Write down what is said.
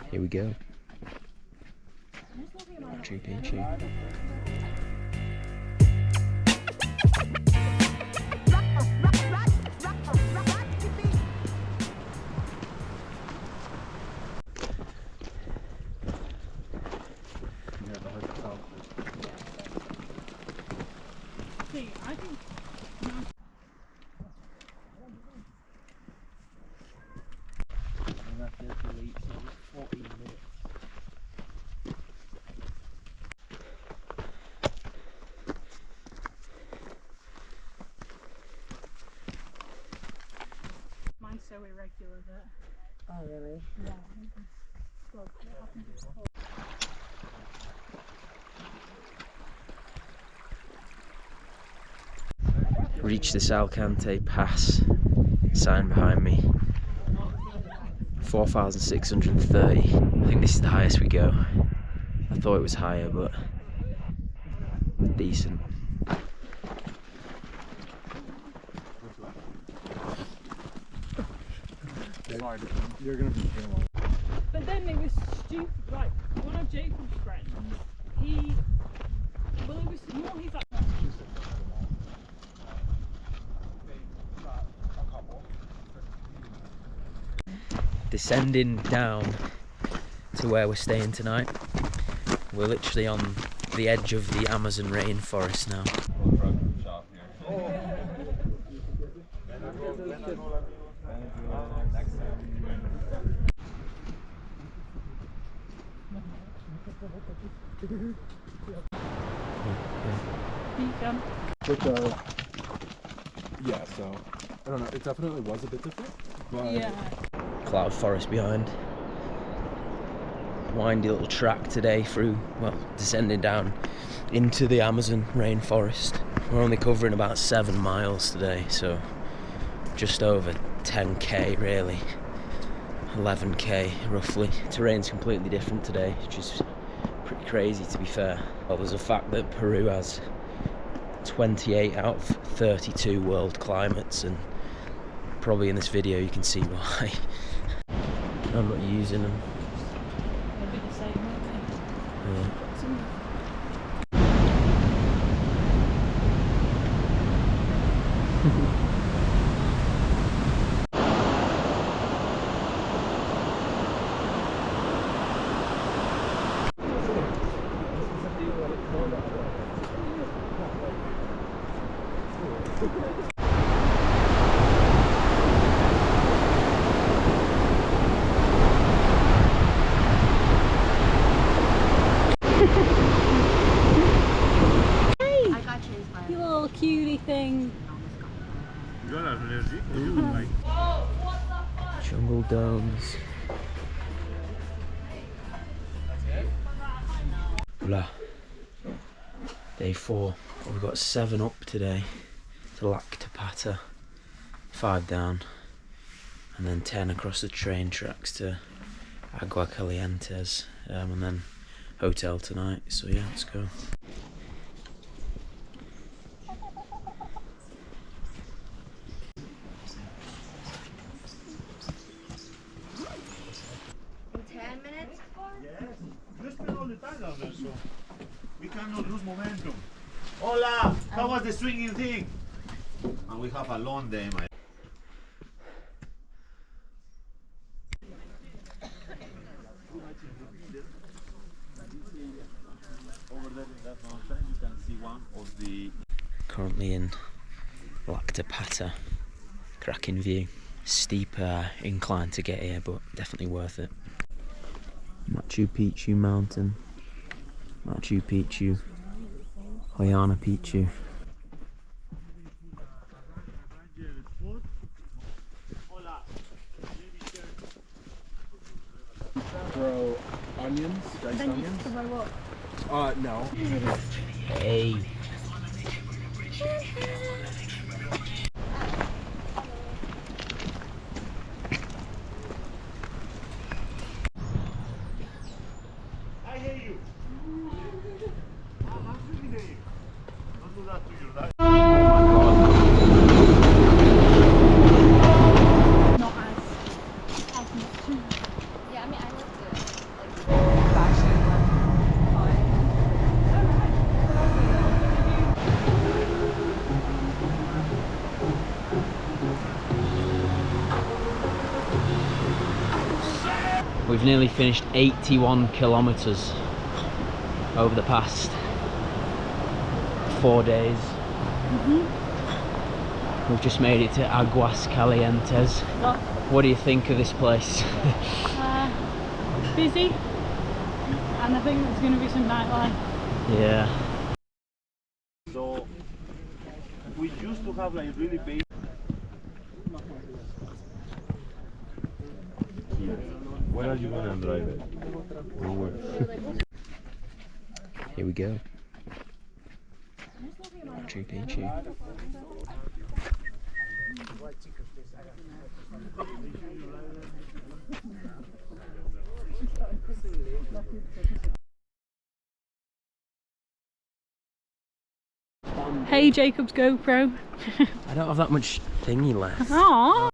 Here we go. Machu Picchu. I think mine's so irregular that. Oh really? Yeah. Well, it happened before. Reached the Salcante Pass, sign behind me, 4,630. I think this is the highest we go. I thought it was higher, but decent. Sorry, you're gonna be here long. But then it was stupid, like, one of Jacob's friends, it was more, he's like, Descending down to where we're staying tonight. We're literally on the edge of the Amazon rainforest now. Yeah, so I don't know. It definitely was a bit different, but yeah. Cloud forest behind. Windy little track today through, well, descending down into the Amazon rainforest. We're only covering about 7 miles today, so just over 10k really. 11k roughly. Terrain's completely different today, which is pretty crazy to be fair. Well, there's a fact that Peru has 28 out of 32 world climates, and probably in this video you can see why. I'm not using them. They'll be the same, won't they? Yeah. I got chased by You little cutie thing. Jungle domes. Blah. Day 4. We've got 7 up today to Lactapata, 5 down, and then 10 across the train tracks to Agua Calientes, and then hotel tonight. So yeah, let's go. in 10 minutes. We cannot lose momentum. Hola! How was the swinging thing? And we have a long day, my. Over there in that mountain, you can see one of the. Currently in Lactapata. Cracking view. Steep incline to get here, but definitely worth it. Machu Picchu mountain. Machu Picchu. Hoyana Picchu. throw onions, diced onions. No. Hey. I hear you. I really hear you. Don't do that to your dad. Not as much. Yeah, I mean, I look good. We've nearly finished 81 kilometers over the past 4 days. We've just made it to Aguas Calientes. What do you think of this place? Busy, and I think there's going to be some nightlife. Yeah. So we used to have like really big. Where are you gonna drive it? Here we go. Machu Picchu. Hey, Jacob's GoPro. I don't have that much thingy left. Aww.